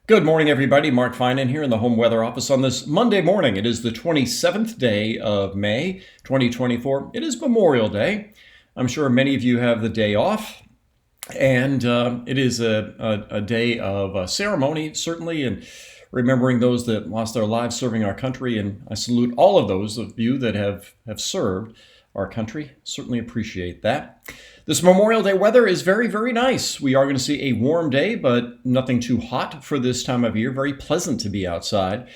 Good morning, everybody. Mark Finan here in the home weather office on this Monday morning. It is the 27th day of May, 2024. It is Memorial Day. I'm sure many of you have the day off, and it is a day of ceremony, certainly, and remembering those that lost their lives serving our country. And I salute all of those of you that have served our country. Certainly appreciate that. This Memorial Day weather is very, very nice. We are going to see a warm day, but nothing too hot for this time of year. Very pleasant to be outside.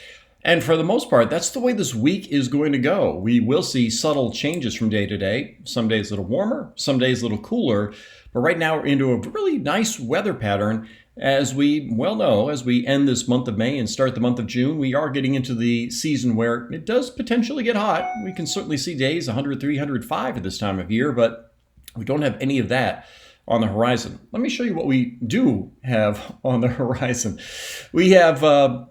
And for the most part, that's the way this week is going to go. We will see subtle changes from day to day. Some days a little warmer, some days a little cooler. But right now we're into a really nice weather pattern. As we well know, as we end this month of May and start the month of June, we are getting into the season where it does potentially get hot. We can certainly see days 100, 305 at this time of year, but we don't have any of that on the horizon. Let me show you what we do have on the horizon. We have a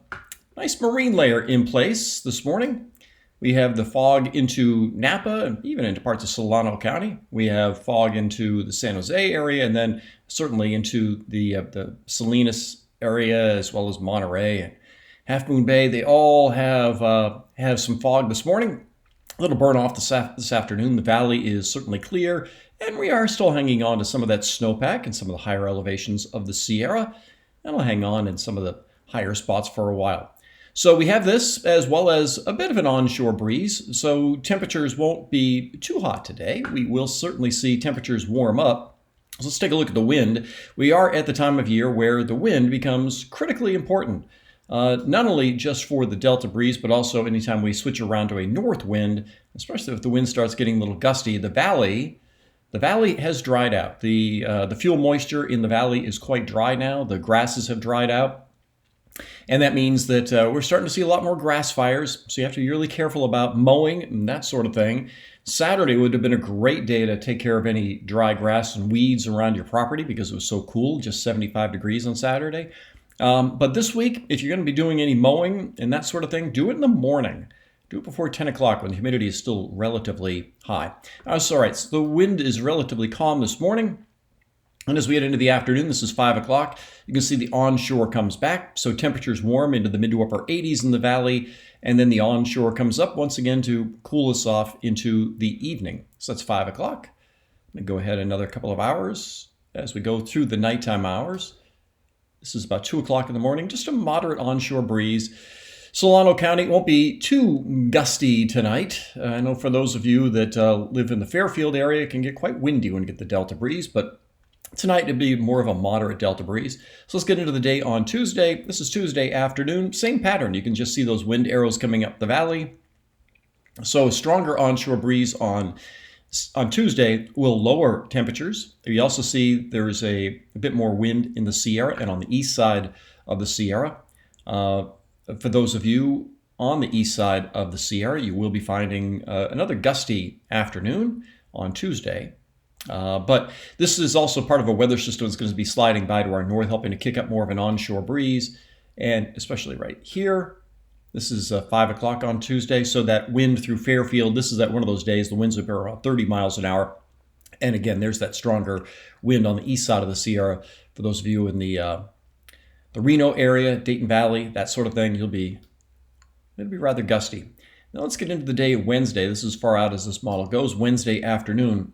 nice marine layer in place this morning. We have the fog into Napa and even into parts of Solano County. We have fog into the San Jose area and then certainly into the Salinas area as well as Monterey and Half Moon Bay. They all have some fog this morning. A little burn off this afternoon. The valley is certainly clear, and we are still hanging on to some of that snowpack and some of the higher elevations of the Sierra, and we'll hang on in some of the higher spots for a while. So we have this as well as a bit of an onshore breeze, so temperatures won't be too hot today. We will certainly see temperatures warm up. So let's take a look at the wind. We are at the time of year where the wind becomes critically important. Not only just for the delta breeze, but also anytime we switch around to a north wind, especially if the wind starts getting a little gusty. The valley has dried out. The fuel moisture in the valley is quite dry now. The grasses have dried out. And that means that we're starting to see a lot more grass fires. So you have to be really careful about mowing and that sort of thing. Saturday would have been a great day to take care of any dry grass and weeds around your property because it was so cool, just 75 degrees on Saturday. But this week, if you're going to be doing any mowing and that sort of thing, do it in the morning. Do it before 10 o'clock when the humidity is still relatively high. So, all right, so the wind is relatively calm this morning. And as we get into the afternoon, this is 5 o'clock, you can see the onshore comes back. So temperatures warm into the mid to upper 80s in the valley. And then the onshore comes up once again to cool us off into the evening. So that's 5 o'clock. I'm going to go ahead another couple of hours as we go through the nighttime hours. This is about 2 o'clock in the morning, just a moderate onshore breeze. Solano County won't be too gusty tonight. I know for those of you that live in the Fairfield area, it can get quite windy when you get the delta breeze, but tonight it'll be more of a moderate delta breeze. So let's get into the day on Tuesday. This is Tuesday afternoon. Same pattern. You can just see those wind arrows coming up the valley. So a stronger onshore breeze on Tuesday will lower temperatures. You also see there is a bit more wind in the Sierra and on the east side of the Sierra. For those of you on the east side of the Sierra, you will be finding another gusty afternoon on Tuesday. But this is also part of a weather system that's going to be sliding by to our north, helping to kick up more of an onshore breeze. And especially right here, this is 5 o'clock on Tuesday. So that wind through Fairfield, this is at one of those days, the winds will be around 30 miles an hour. And again, there's that stronger wind on the east side of the Sierra. For those of you in the Reno area, Dayton Valley, that sort of thing, it'll be rather gusty. Now let's get into the day Wednesday. This is as far out as this model goes. Wednesday afternoon.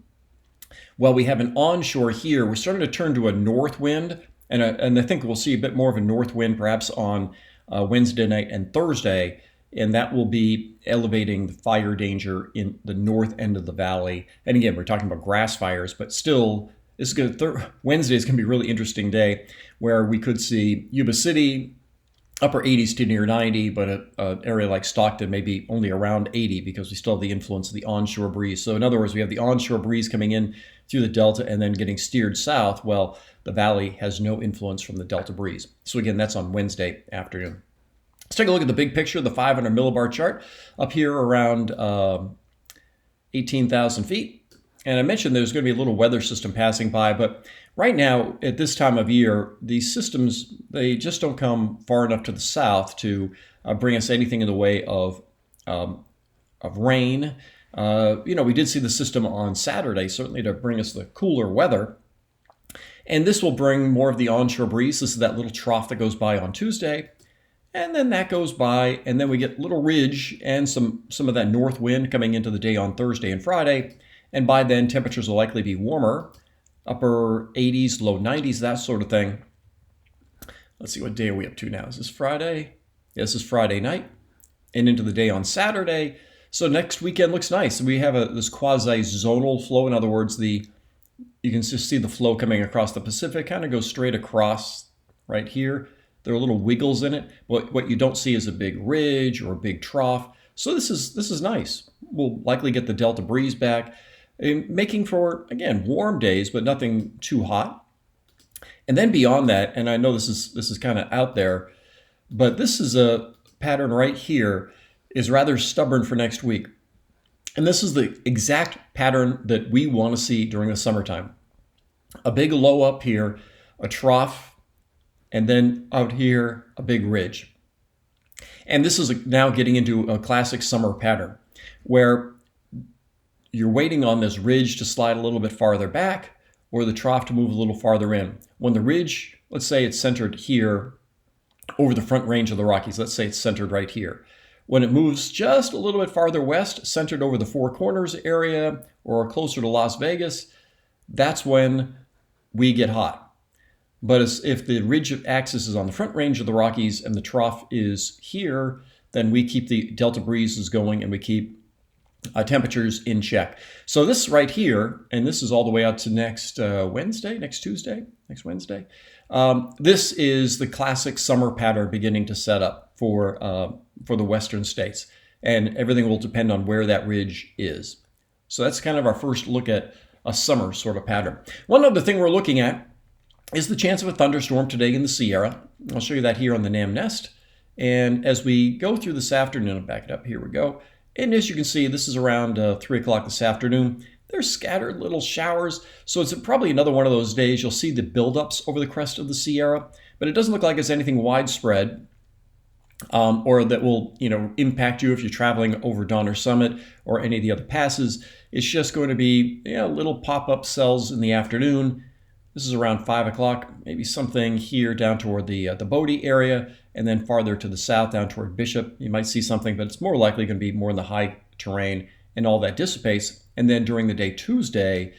Well, we have an onshore here. We're starting to turn to a north wind, and I think we'll see a bit more of a north wind perhaps on Wednesday night and Thursday, and that will be elevating the fire danger in the north end of the valley. And again, we're talking about grass fires, but still, Wednesday is going to be a really interesting day where we could see Yuba City, upper 80s to near 90, but an area like Stockton maybe only around 80 because we still have the influence of the onshore breeze. So in other words, we have the onshore breeze coming in through the delta and then getting steered south. Well, the valley has no influence from the delta breeze. So again, that's on Wednesday afternoon. Let's take a look at the big picture, the 500 millibar chart up here around 18,000 feet. And I mentioned there's going to be a little weather system passing by, but right now, at this time of year, these systems, they just don't come far enough to the south to bring us anything in the way of rain. We did see the system on Saturday, certainly to bring us the cooler weather. And this will bring more of the onshore breeze. This is that little trough that goes by on Tuesday. And then that goes by, and then we get a little ridge and some of that north wind coming into the day on Thursday and Friday. And by then, temperatures will likely be warmer, upper 80s, low 90s, that sort of thing. Let's see, what day are we up to now? Is this Friday? Yeah, this is Friday night and into the day on Saturday. So next weekend looks nice. We have this quasi-zonal flow. In other words, you can just see the flow coming across the Pacific, kind of goes straight across right here. There are little wiggles in it. What you don't see is a big ridge or a big trough. So this is nice. We'll likely get the delta breeze back, making for, again, warm days, but nothing too hot. And then beyond that, and I know this is kind of out there, but this is a pattern right here is rather stubborn for next week. And this is the exact pattern that we want to see during the summertime. A big low up here, a trough, and then out here, a big ridge. And this is now getting into a classic summer pattern where you're waiting on this ridge to slide a little bit farther back or the trough to move a little farther in. When the ridge, let's say it's centered here over the front range of the Rockies, let's say it's centered right here. When it moves just a little bit farther west, centered over the Four Corners area or closer to Las Vegas, that's when we get hot. But if the ridge axis is on the front range of the Rockies and the trough is here, then we keep the delta breezes going and we keep temperatures in check. So this right here, and this is all the way out to next Wednesday. This is the classic summer pattern beginning to set up for the western states. And everything will depend on where that ridge is. So that's kind of our first look at a summer sort of pattern. One other thing we're looking at is the chance of a thunderstorm today in the Sierra. I'll show you that here on the NAM Nest. And as we go through this afternoon, I'll back it up, here we go. And as you can see, this is around 3 o'clock this afternoon. There's scattered little showers, so it's probably another one of those days you'll see the buildups over the crest of the Sierra, but it doesn't look like it's anything widespread or that will, impact you if you're traveling over Donner Summit or any of the other passes. It's just going to be little pop-up cells in the afternoon. This is around 5 o'clock, maybe something here down toward the Bodie area, and then farther to the south down toward Bishop. You might see something, but it's more likely going to be more in the high terrain, and all that dissipates. And then during the day Tuesday,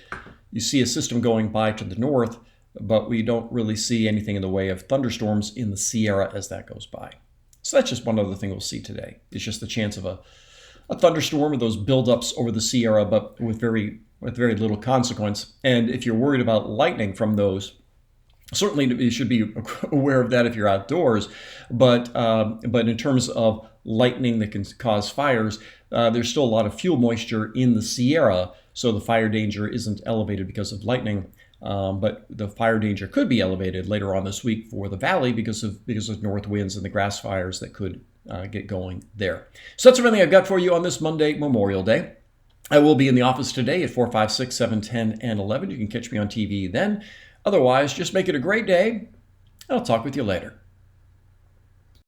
you see a system going by to the north, but we don't really see anything in the way of thunderstorms in the Sierra as that goes by. So that's just one other thing we'll see today. It's just the chance of a thunderstorm or those buildups over the Sierra, but with very little consequence. And if you're worried about lightning from those, certainly you should be aware of that if you're outdoors. But in terms of lightning that can cause fires, there's still a lot of fuel moisture in the Sierra, so the fire danger isn't elevated because of lightning. But the fire danger could be elevated later on this week for the valley because of north winds and the grass fires that could get going there. So that's everything I've got for you on this Monday, Memorial Day. I will be in the office today at 4, 5, 6, 7, 10, and 11. You can catch me on TV then. Otherwise, just make it a great day. I'll talk with you later.